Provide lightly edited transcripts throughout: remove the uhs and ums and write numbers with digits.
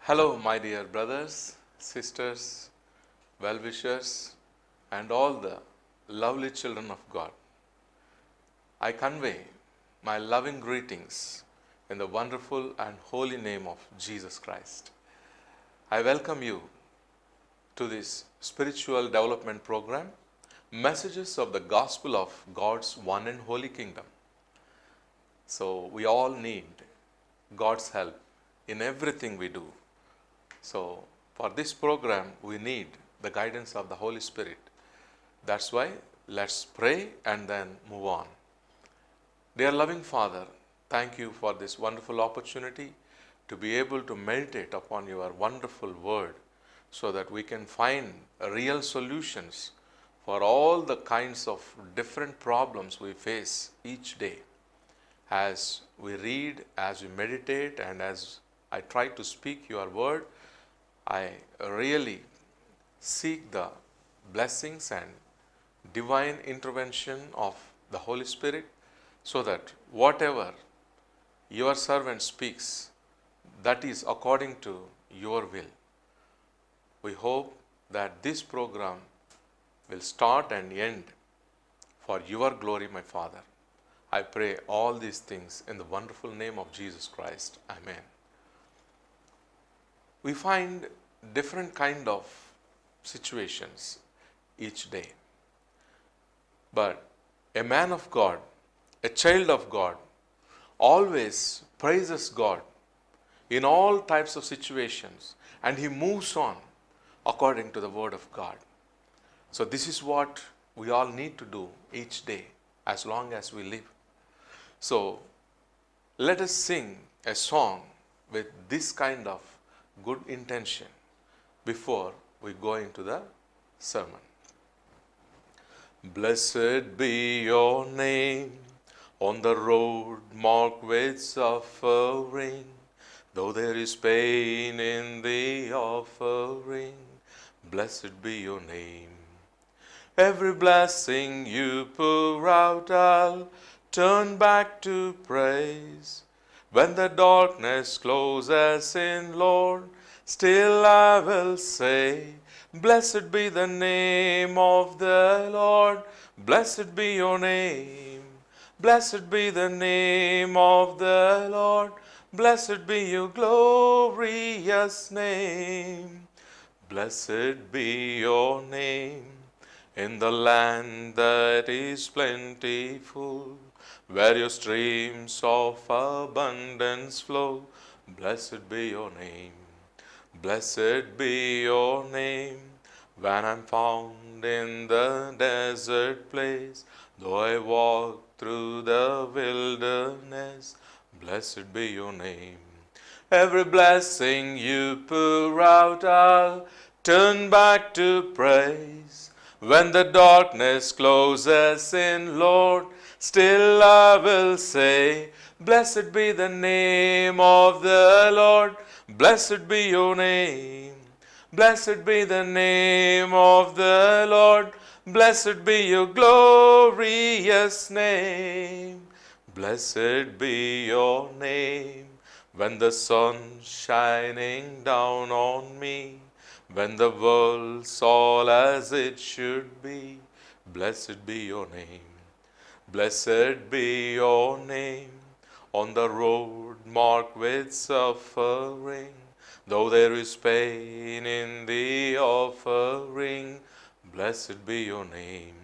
Hello, my dear brothers, sisters, well wishers, and all the lovely children of God. I convey my loving greetings in the wonderful and holy name of Jesus Christ. I welcome you to this spiritual development program, Messages of the Gospel of God's One and Holy Kingdom. So, we all need God's help in everything we do. So, for this program, we need the guidance of the Holy Spirit. That's why let's pray and then move on. Dear loving Father, thank you for this wonderful opportunity to be able to meditate upon your wonderful word so that we can find real solutions for all the kinds of different problems we face each day. As we read, as we meditate, and as I try to speak your word, I really seek the blessings and divine intervention of the Holy Spirit so that whatever your servant speaks, that is according to your will. We hope that this program will start and end for your glory, my Father. I pray all these things in the wonderful name of Jesus Christ. Amen. We find different kind of situations each day. But a man of God, a child of God, always praises God in all types of situations, and he moves on according to the word of God. So this is what we all need to do each day as long as we live. So let us sing a song with this kind of good intention before we go into the sermon. Blessed be your name on the road marked with suffering, though there is pain in the offering. Blessed be your name. Every blessing you pour out, I'll turn back to praise. When the darkness closes in, Lord, still I will say, blessed be the name of the Lord. Blessed be your name. Blessed be the name of the Lord. Blessed be your glorious name. Blessed be your name in the land that is plentiful, where your streams of abundance flow. Blessed be your name. Blessed be your name when I'm found in the desert place, though I walk through the wilderness. Blessed be your name. Every blessing you pour out, I'll turn back to praise. When the darkness closes in, Lord, still I will say, blessed be the name of the Lord. Blessed be your name. Blessed be the name of the Lord. Blessed be your glorious name. Blessed be your name. When the sun's shining down on me, when the world's all as it should be, blessed be your name. Blessed be your name on the road marked with suffering, though there is pain in the offering. Blessed be your name.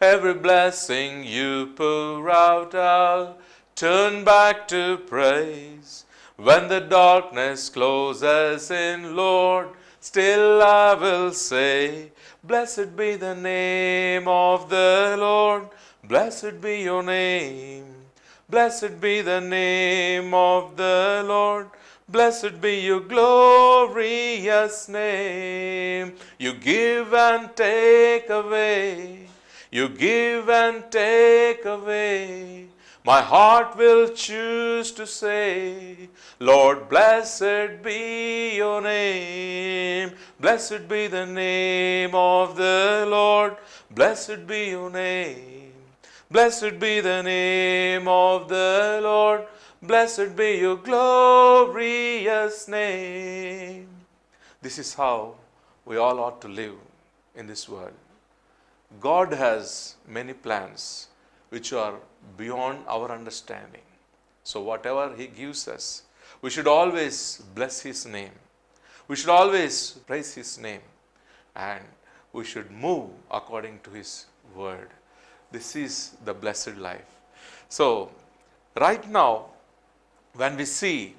Every blessing you pour out, I'll turn back to praise. When the darkness closes in, Lord, still I will say, blessed be the name of the Lord. Blessed be your name. Blessed be the name of the Lord. Blessed be your glorious name. You give and take away. You give and take away. My heart will choose to say, Lord, blessed be your name. Blessed be the name of the Lord. Blessed be your name. Blessed be the name of the Lord. Blessed be your glorious name. This is how we all ought to live in this world. God has many plans which are beyond our understanding. So whatever He gives us, we should always bless His name. We should always praise His name. And we should move according to His word. This is the blessed life. So, right now, when we see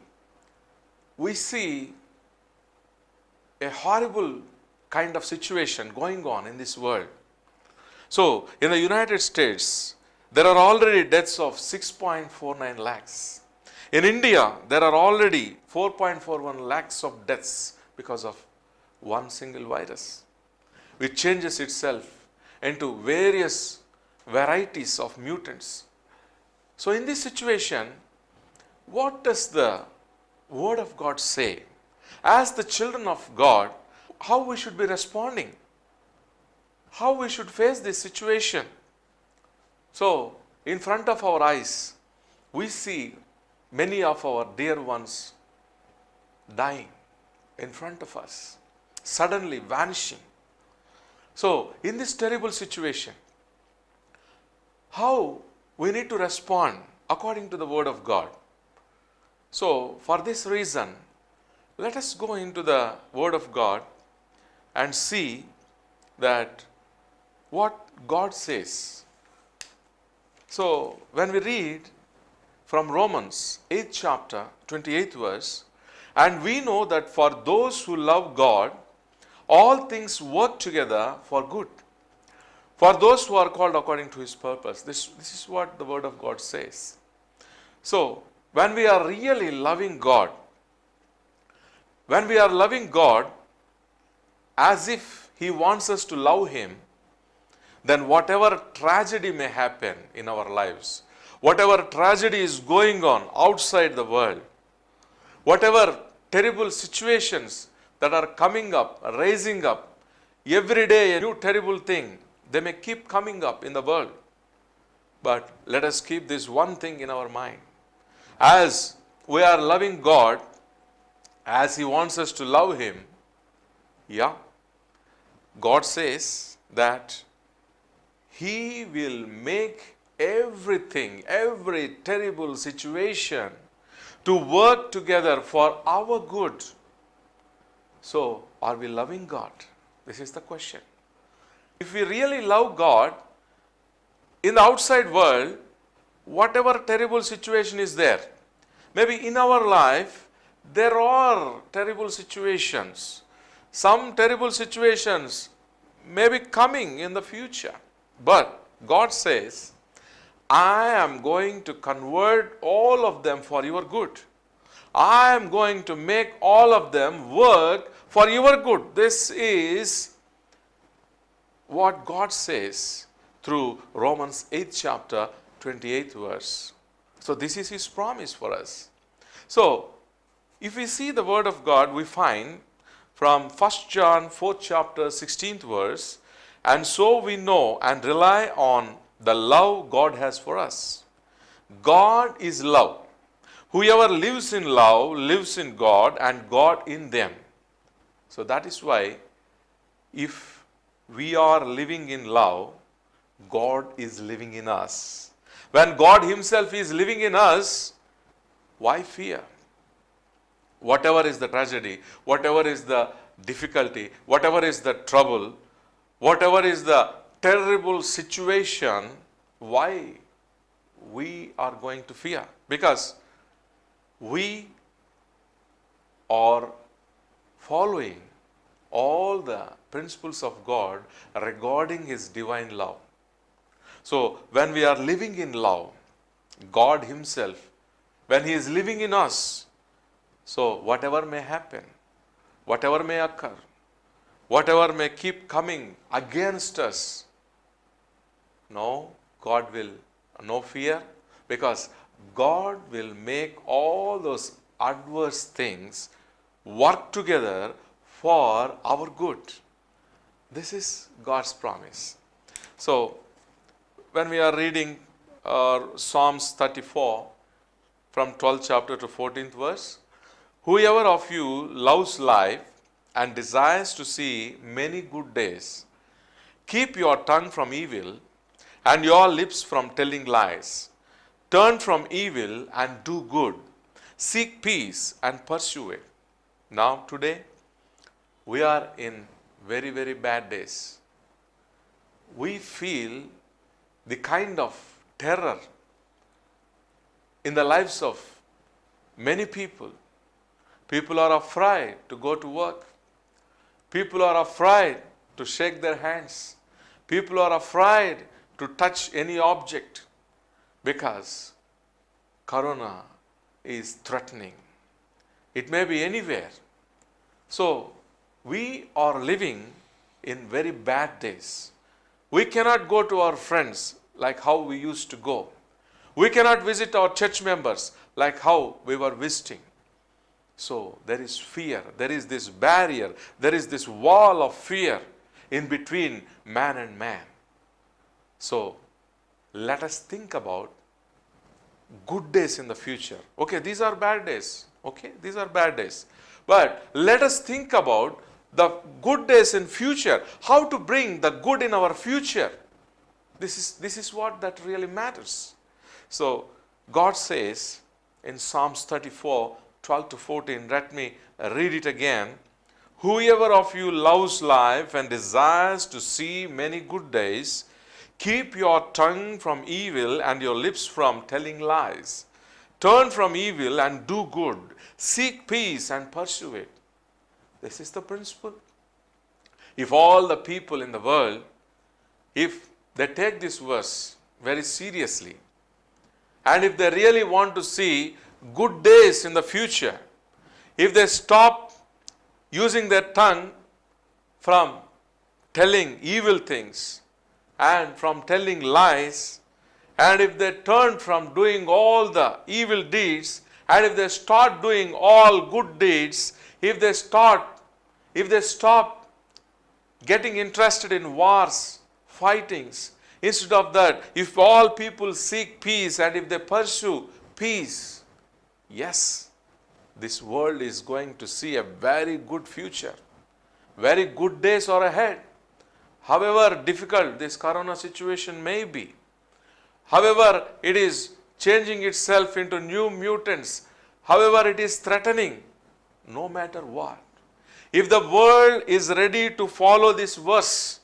a horrible kind of situation going on in this world. So, in the United States, there are already deaths of 6.49 lakhs. In India, there are already 4.41 lakhs of deaths because of one single virus, which changes itself into various varieties of mutants. So in this situation, what does the Word of God say? As the children of God, how we should be responding? How we should face this situation? So, in front of our eyes, we see many of our dear ones dying in front of us, suddenly vanishing. So, in this terrible situation, how we need to respond according to the Word of God. So, for this reason, let us go into the Word of God and see that what God says. So, when we read from Romans 8th chapter, 28th verse, and we know that for those who love God, all things work together for good. For those who are called according to His purpose. This is what the Word of God says. So, when we are really loving God, when we are loving God as if He wants us to love Him, then whatever tragedy may happen in our lives, whatever tragedy is going on outside the world, whatever terrible situations that are coming up, rising up, every day a new terrible thing, they may keep coming up in the world. But let us keep this one thing in our mind. As we are loving God, as He wants us to love Him, God says that He will make everything, every terrible situation to work together for our good. So, are we loving God? This is the question. If we really love God, in the outside world, whatever terrible situation is there, maybe in our life, there are terrible situations. Some terrible situations may be coming in the future. But God says, I am going to convert all of them for your good. I am going to make all of them work for your good. This is what God says through Romans 8th chapter, 28th verse. So this is His promise for us. So, if we see the Word of God, we find from 1 John 4th chapter, 16th verse, and so we know and rely on the love God has for us. God is love. Whoever lives in love lives in God and God in them. So that is why if we are living in love, God is living in us. When God Himself is living in us, why fear? Whatever is the tragedy, whatever is the difficulty, whatever is the trouble, whatever is the terrible situation, why we are going to fear? Because we are following all the principles of God regarding His divine love. So, when we are living in love, God Himself, when He is living in us, so whatever may happen, whatever may occur, whatever may keep coming against us, no, God will, no fear, because God will make all those adverse things work together for our good. This is God's promise. So, when we are reading Psalms 34, from 12th chapter to 14th verse. Whoever of you loves life and desires to see many good days, keep your tongue from evil and your lips from telling lies. Turn from evil and do good. Seek peace and pursue it. Now, today, we are in very, very bad days. We feel the kind of terror in the lives of many people. People are afraid to go to work. People are afraid to shake their hands. People are afraid to touch any object because Corona is threatening. It may be anywhere. So, we are living in very bad days. We cannot go to our friends like how we used to go. We cannot visit our church members like how we were visiting. So, there is fear. There is this barrier. There is this wall of fear in between man and man. So, let us think about good days in the future. Okay, these are bad days. Okay, these are bad days. But let us think about the good days in future. How to bring the good in our future. This is what that really matters. So, God says in Psalms 34, 12 to 14, let me read it again. Whoever of you loves life and desires to see many good days, keep your tongue from evil and your lips from telling lies. Turn from evil and do good. Seek peace and pursue it. This is the principle. If all the people in the world, if they take this verse very seriously, and if they really want to see good days in the future, if they stop using their tongue from telling evil things and from telling lies, and if they turn from doing all the evil deeds, and if they start doing all good deeds, if they stop getting interested in wars, fightings, instead of that, if all people seek peace and if they pursue peace, yes, this world is going to see a very good future. Very good days are ahead. However difficult this corona situation may be, however it is changing itself into new mutants, however it is threatening, no matter what, if the world is ready to follow this verse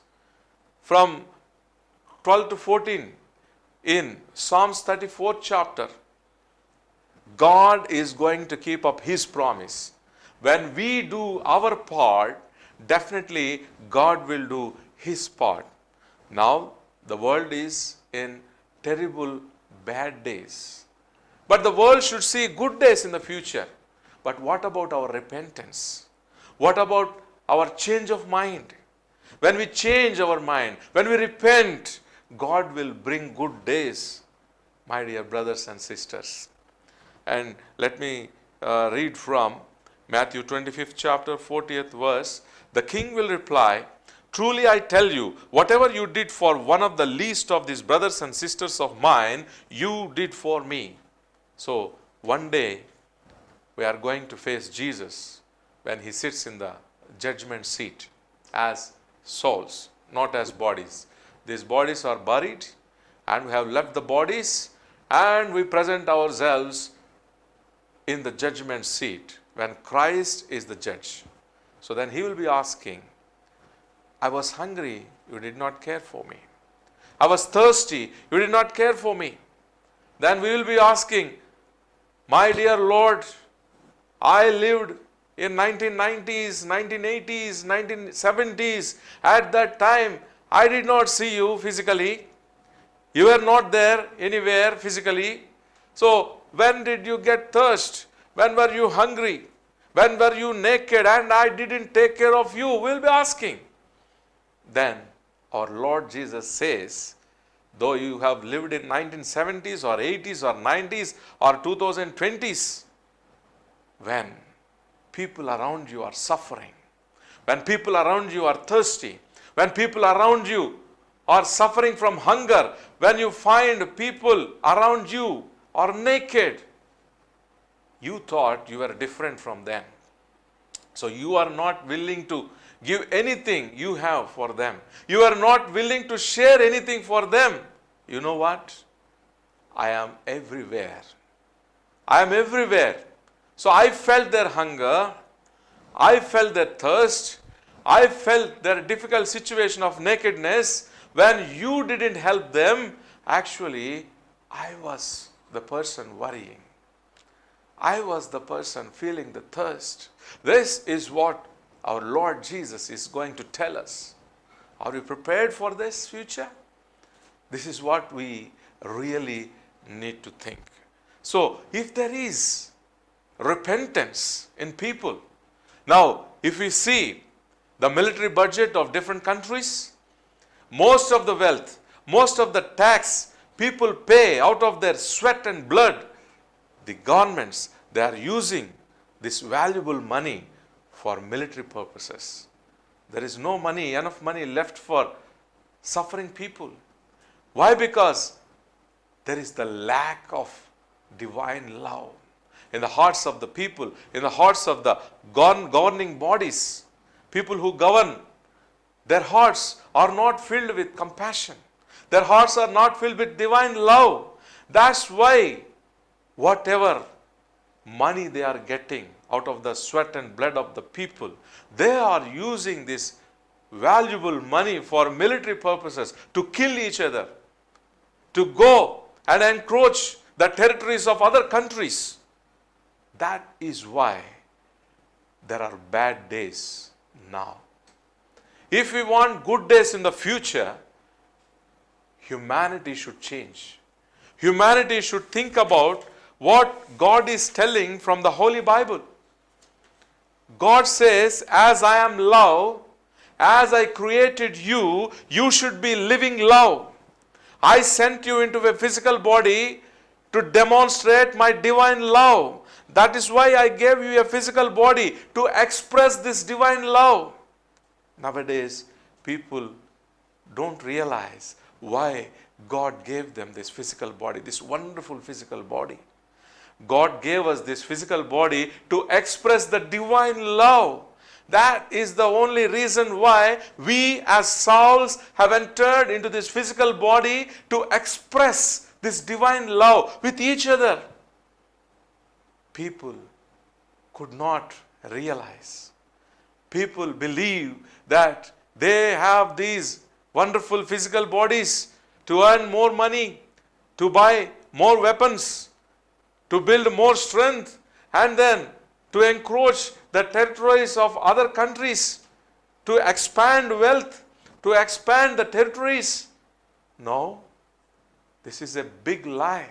from 12 to 14 in Psalms 34th chapter, God is going to keep up His promise. When we do our part, definitely God will do His part. Now, the world is in terrible bad days. But the world should see good days in the future. But what about our repentance? What about our change of mind? When we change our mind, when we repent, God will bring good days, my dear brothers and sisters. And let me read from Matthew 25th chapter, 40th verse. The king will reply, truly I tell you, whatever you did for one of the least of these brothers and sisters of mine, you did for me. So, one day, we are going to face Jesus when He sits in the judgment seat as souls, not as bodies. These bodies are buried and we have left the bodies and we present ourselves in the judgment seat when Christ is the judge. So then He will be asking, I was hungry, you did not care for me. I was thirsty, you did not care for me. Then we will be asking, my dear Lord, I lived in 1990s, 1980s, 1970s. At that time, I did not see you physically. You were not there anywhere physically. So, when did you get thirst? When were you hungry? When were you naked and I didn't take care of you? We'll be asking. Then, our Lord Jesus says, though you have lived in 1970s or 80s or 90s or 2020s, when people around you are suffering, when people around you are thirsty, when people around you are suffering from hunger, when you find people around you are naked, you thought you were different from them. So you are not willing to give anything you have for them. You are not willing to share anything for them. You know what? I am everywhere. I am everywhere. So I felt their hunger. I felt their thirst. I felt their difficult situation of nakedness. When you didn't help them, actually, I was the person worrying. I was the person feeling the thirst. This is what our Lord Jesus is going to tell us. Are we prepared for this future? This is what we really need to think. So, if there is repentance in people, now if we see the military budget of different countries, most of the wealth, most of the tax people pay out of their sweat and blood, the governments, they are using this valuable money for military purposes. There is no money, enough money left for suffering people. Why? Because there is the lack of divine love in the hearts of the people, in the hearts of the governing bodies. People who govern, their hearts are not filled with compassion. Their hearts are not filled with divine love. That's why whatever money they are getting out of the sweat and blood of the people, they are using this valuable money for military purposes to kill each other, to go and encroach the territories of other countries. That is why there are bad days now. If we want good days in the future, humanity should change. Humanity should think about what God is telling from the Holy Bible. God says, as I am love, as I created you, you should be living love. I sent you into a physical body to demonstrate my divine love. That is why I gave you a physical body, to express this divine love. Nowadays, people don't realize why God gave them this physical body, this wonderful physical body. God gave us this physical body to express the divine love. That is the only reason why we as souls have entered into this physical body, to express this divine love with each other. People could not realize. People believe that they have these wonderful physical bodies to earn more money, to buy more weapons, to build more strength, and then to encroach the territories of other countries, to expand wealth, to expand the territories. No, this is a big lie.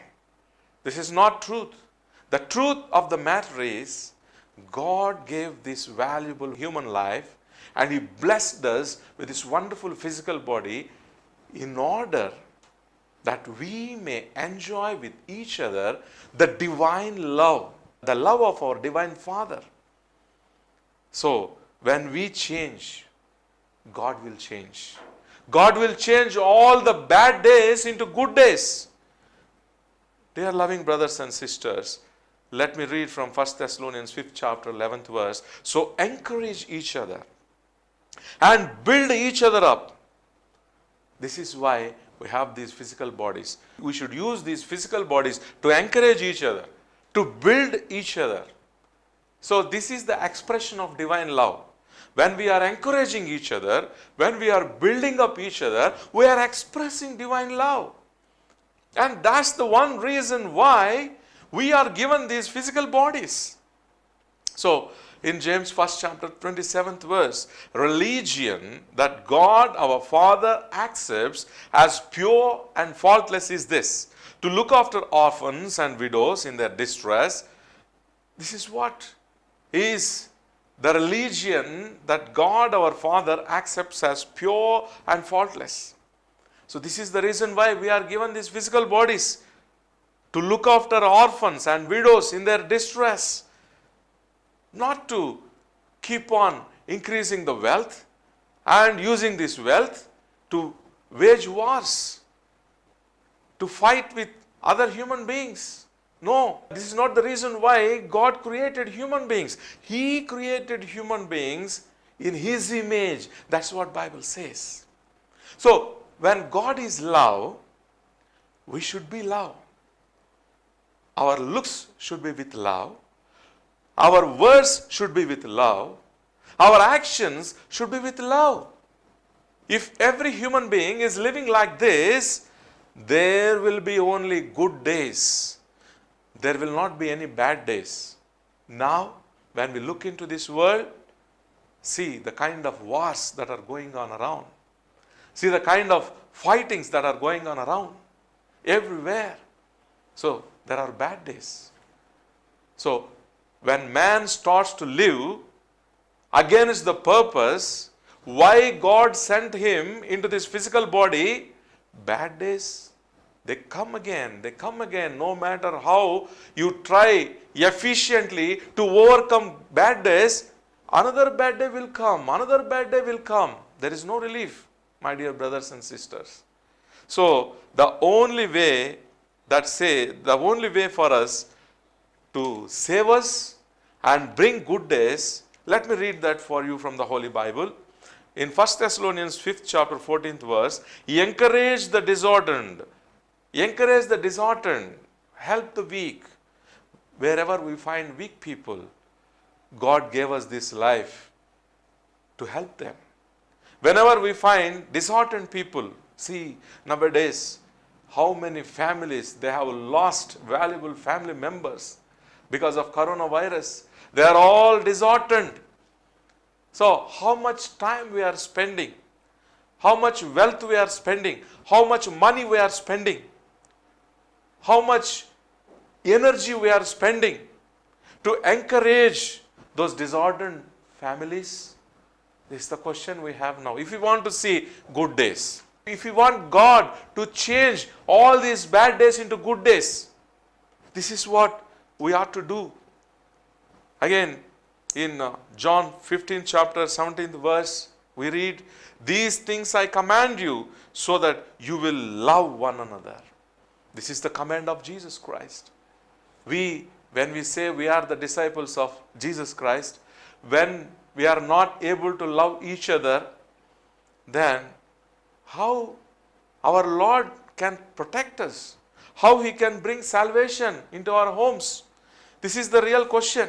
This is not truth. The truth of the matter is, God gave this valuable human life and He blessed us with this wonderful physical body in order that we may enjoy with each other the divine love, the love of our divine Father. So, when we change, God will change. God will change all the bad days into good days. Dear loving brothers and sisters, let me read from 1 Thessalonians 5th chapter 11th verse. So encourage each other and build each other up. This is why we have these physical bodies. We should use these physical bodies to encourage each other, to build each other. So this is the expression of divine love. When we are encouraging each other, when we are building up each other, we are expressing divine love. And that's the one reason why we are given these physical bodies. So, in James 1st chapter 27th verse, religion that God our Father accepts as pure and faultless is this: to look after orphans and widows in their distress. This is what is the religion that God our Father accepts as pure and faultless. So this is the reason why we are given these physical bodies, to look after orphans and widows in their distress, not to keep on increasing the wealth and using this wealth to wage wars, to fight with other human beings. No, this is not the reason why God created human beings. He created human beings in His image. That's what Bible says. So, when God is love, we should be love. Our looks should be with love. Our words should be with love. Our actions should be with love. If every human being is living like this, there will be only good days. There will not be any bad days. Now, when we look into this world, see the kind of wars that are going on around. See the kind of fightings that are going on around everywhere. So, there are bad days. So, when man starts to live against the purpose why God sent him into this physical body, bad days, they come again, no matter how you try efficiently to overcome bad days, another bad day will come, another bad day will come. There is no relief, my dear brothers and sisters. So, the only way for us to save us and bring good days, let me read that for you from the Holy Bible. In 1 Thessalonians 5th chapter 14th verse, encourage the disheartened, help the weak. Wherever we find weak people, God gave us this life to help them. Whenever we find disheartened people, see nowadays how many families, they have lost valuable family members because of coronavirus. They are all disheartened. So, how much time we are spending, how much wealth we are spending, how much money we are spending, how much energy we are spending to encourage those disheartened families? This is the question we have now. If we want to see good days, if we want God to change all these bad days into good days, this is what we ought to do. Again, in John 15 chapter 17th verse, we read, these things I command you so that you will love one another. This is the command of Jesus Christ. When we say we are the disciples of Jesus Christ, when we are not able to love each other, then how our Lord can protect us? How He can bring salvation into our homes? This is the real question.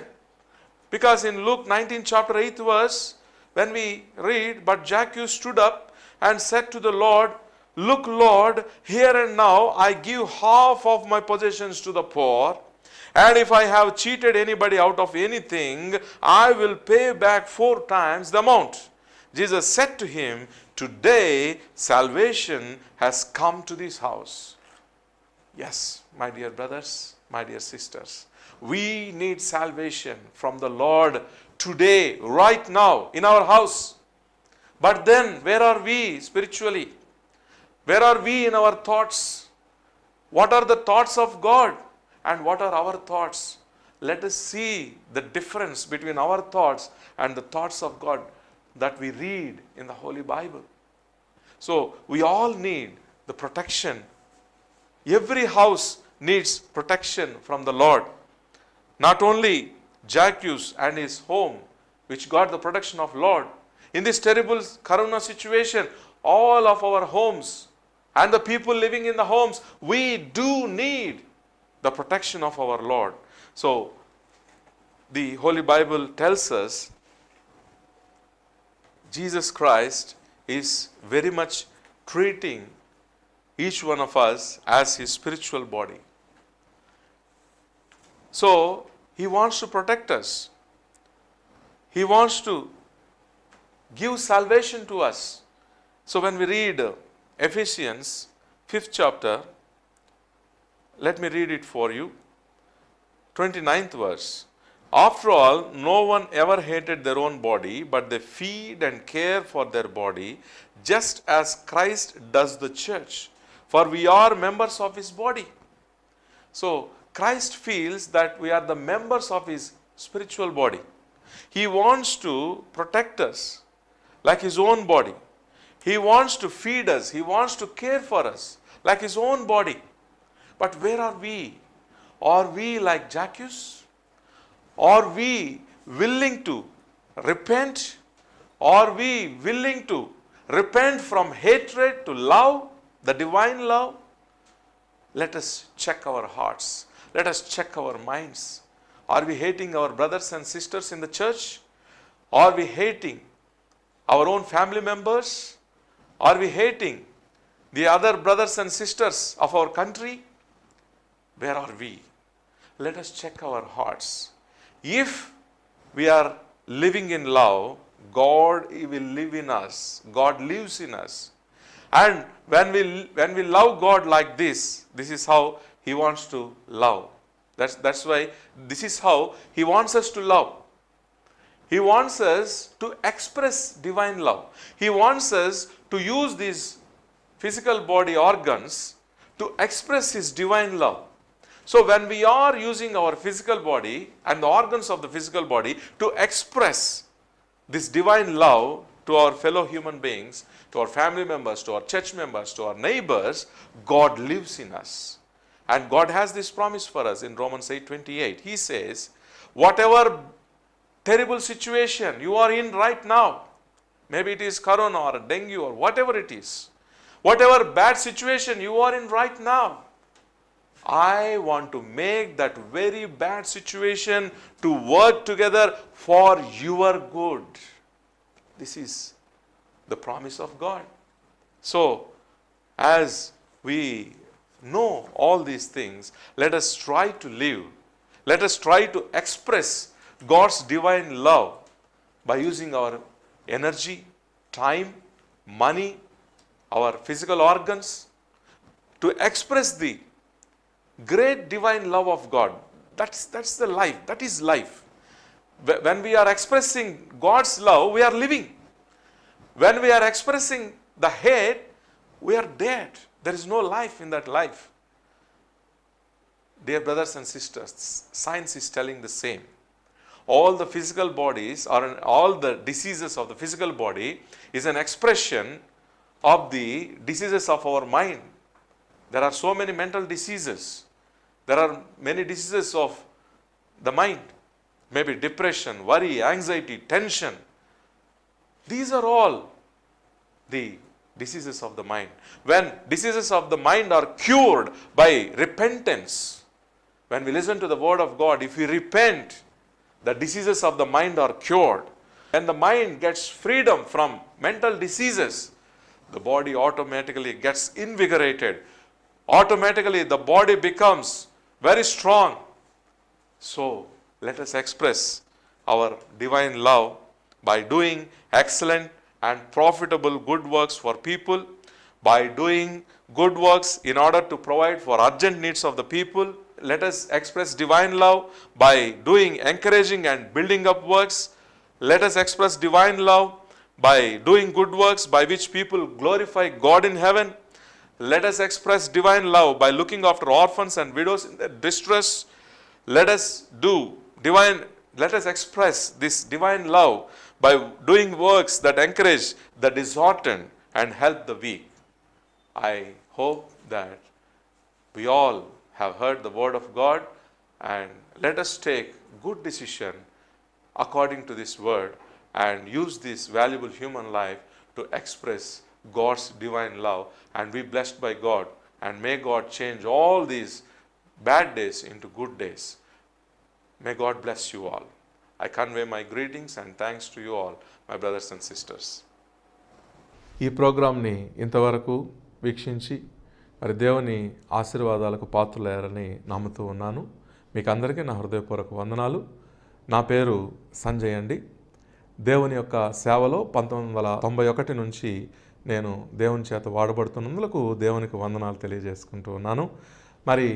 Because in Luke 19 chapter 8 verse, when we read, but Zacchaeus stood up and said to the Lord, look, Lord, here and now I give half of my possessions to the poor, and if I have cheated anybody out of anything, I will pay back 4 times the amount. Jesus said to him, today salvation has come to this house. Yes, my dear brothers, my dear sisters, we need salvation from the Lord today, right now, in our house. But then, where are we spiritually? Where are we in our thoughts? What are the thoughts of God? And what are our thoughts? Let us see the difference between our thoughts and the thoughts of God that we read in the Holy Bible. So, we all need the protection. Every house needs protection from the Lord. Not only Zacchaeus and his home, which got the protection of Lord. In this terrible corona situation, all of our homes and the people living in the homes, we do need the protection of our Lord. So, the Holy Bible tells us Jesus Christ is very much treating each one of us as His spiritual body. So, He wants to protect us. He wants to give salvation to us. So, when we read Ephesians 5th chapter, let me read it for you. 29th verse. After all, no one ever hated their own body, but they feed and care for their body, just as Christ does the church. For we are members of His body. So, Christ feels that we are the members of His spiritual body. He wants to protect us like His own body. He wants to feed us. He wants to care for us like His own body. But where are we? Are we like Zacchaeus? Are we willing to repent? Are we willing to repent from hatred to love, the divine love? Let us check our hearts. Let us check our minds. Are we hating our brothers and sisters in the church? Are we hating our own family members? Are we hating the other brothers and sisters of our country? Where are we? Let us check our hearts. If we are living in love, God will live in us. God lives in us. And when we love God like this is how He wants to love. That's why this is how He wants us to love. He wants us to express divine love. He wants us to use these physical body organs to express His divine love. So when we are using our physical body and the organs of the physical body to express this divine love to our fellow human beings, to our family members, to our church members, to our neighbors, God lives in us. And God has this promise for us in Romans 8:28. He says, whatever terrible situation you are in right now, maybe it is corona or dengue or whatever it is, whatever bad situation you are in right now, I want to make that very bad situation to work together for your good. This is the promise of God. So, as we know all these things, let us try to live. Let us try to express God's divine love by using our energy, time, money, our physical organs to express the great divine love of God. That's the life. That is life. When we are expressing God's love, we are living. When we are expressing the hate, we are dead. There is no life in that life. Dear brothers and sisters, science is telling the same. All the physical bodies or all the diseases of the physical body is an expression of the diseases of our mind. There are so many mental diseases. There are many diseases of the mind. Maybe depression, worry, anxiety, tension. These are all the diseases of the mind. When diseases of the mind are cured by repentance, when we listen to the word of God, if we repent, the diseases of the mind are cured. When the mind gets freedom from mental diseases, the body automatically gets invigorated. Automatically the body becomes very strong. So let us express our divine love by doing excellent and profitable good works for people, by doing good works in order to provide for urgent needs of the people. Let us express divine love by doing encouraging and building up works. Let us express divine love by doing good works by which people glorify God in heaven. Let us express divine love by looking after orphans and widows in their distress. Let us express this divine love by doing works that encourage the disheartened and help the weak. I hope that we all have heard the word of God, and let us take good decision according to this word and use this valuable human life to express God's divine love and be blessed by God, and may God change all these bad days into good days. May God bless you all. I convey my greetings and thanks to you all, my brothers and sisters. ఈ ప్రోగ్రాంని ఇంతవరకు వీక్షించి మరి దేవుని ఆశీర్వాదాలకు పాత్రులయ్యారని నమ్ముతూ ఉన్నాను. మీకు అందరికీ నా హృదయపూర్వక వందనాలు. నా పేరు సంజయ్ అండి. దేవుని యొక్క సేవలో 1991 నుంచి నేను దేవుని చేత వాడబడుతున్నందుకు దేవునికి వందనాలు తెలియజేసుకుంటూ ఉన్నాను. మరి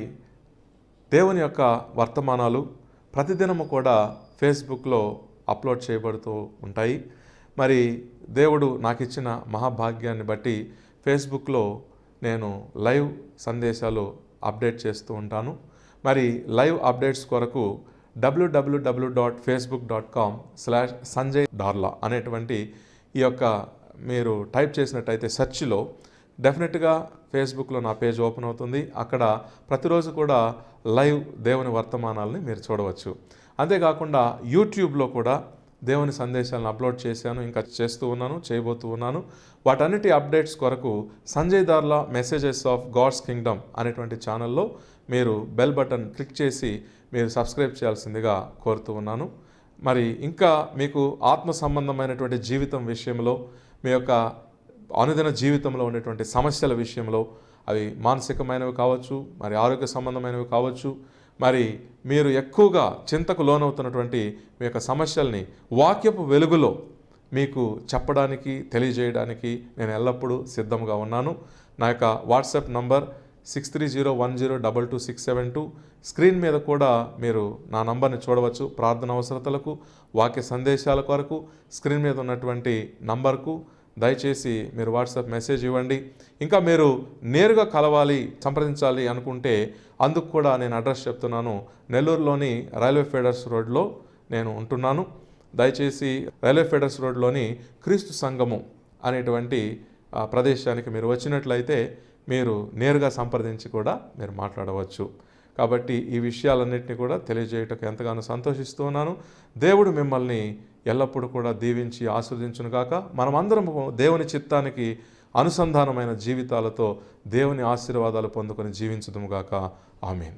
దేవుని యొక్క వర్తమానాలు ప్రతిదినము కూడా ఫేస్బుక్లో అప్లోడ్ చేయబడుతూ ఉంటాయి. మరి దేవుడు నాకు ఇచ్చిన మహాభాగ్యాన్ని బట్టి ఫేస్బుక్లో నేను లైవ్ సందేశాలు అప్డేట్ చేస్తూ ఉంటాను. మరి లైవ్ అప్డేట్స్ కొరకు www.facebook.com/sanjay darla అనేటువంటి ఈ యొక్క మీరు టైప్ చేసినట్టయితే సెర్చ్లో డెఫినెట్గా ఫేస్బుక్లో నా పేజ్ ఓపెన్ అవుతుంది. అక్కడ ప్రతిరోజు కూడా లైవ్ దేవుని వర్తమానాలని మీరు చూడవచ్చు. అంతేకాకుండా యూట్యూబ్లో కూడా దేవుని సందేశాలను అప్లోడ్ చేశాను, ఇంకా చేస్తూ ఉన్నాను, చేయబోతూ ఉన్నాను. వాటన్నిటి అప్డేట్స్ కొరకు Sanjay Darla messages of God's kingdom అనేటువంటి ఛానల్లో మీరు బెల్ బటన్ క్లిక్ చేసి మీరు సబ్స్క్రైబ్ చేయాల్సిందిగా కోరుతూ ఉన్నాను. మరి ఇంకా మీకు ఆత్మ సంబంధమైనటువంటి జీవితం విషయంలో, మీ యొక్క అనుదిన జీవితంలో ఉండేటువంటి సమస్యల విషయంలో, అవి మానసికమైనవి కావచ్చు, మరి ఆరోగ్య సంబంధమైనవి కావచ్చు, మరి మీరు ఎక్కువగా చింతకు లోనవుతున్నటువంటి మీ యొక్క సమస్యల్ని వాక్యపు వెలుగులో మీకు చెప్పడానికి, తెలియజేయడానికి నేను ఎల్లప్పుడూ సిద్ధంగా ఉన్నాను. నా యొక్క వాట్సాప్ నంబర్ 6301022672. స్క్రీన్ మీద కూడా మీరు నా నంబర్ని చూడవచ్చు. ప్రార్థన అవసరతలకు, వాక్య సందేశాల కొరకు స్క్రీన్ మీద ఉన్నటువంటి నంబర్కు దయచేసి మీరు వాట్సాప్ మెసేజ్ ఇవ్వండి. ఇంకా మీరు నేరుగా కలవాలి, సంప్రదించాలి అనుకుంటే అందుకు కూడా నేను అడ్రస్ చెప్తున్నాను. నెల్లూరులోని రైల్వే ఫీడర్స్ రోడ్లో నేను ఉంటున్నాను. దయచేసి రైల్వే ఫీడర్స్ రోడ్లోని క్రీస్తు సంఘము అనేటువంటి ప్రదేశానికి మీరు వచ్చినట్లయితే మీరు నేరుగా సంప్రదించి కూడా మీరు మాట్లాడవచ్చు. కాబట్టి ఈ విషయాలన్నింటినీ కూడా తెలియజేయటకు ఎంతగానో సంతోషిస్తూ ఉన్నాను. దేవుడు మిమ్మల్ని ఎల్లప్పుడూ కూడా దీవించి ఆశీర్వదించునుగాక. మనమందరము దేవుని చిత్తానికి అనుసంధానమైన జీవితాలతో దేవుని ఆశీర్వాదాలు పొందుకొని జీవించుదుముగాక. ఆమేన్.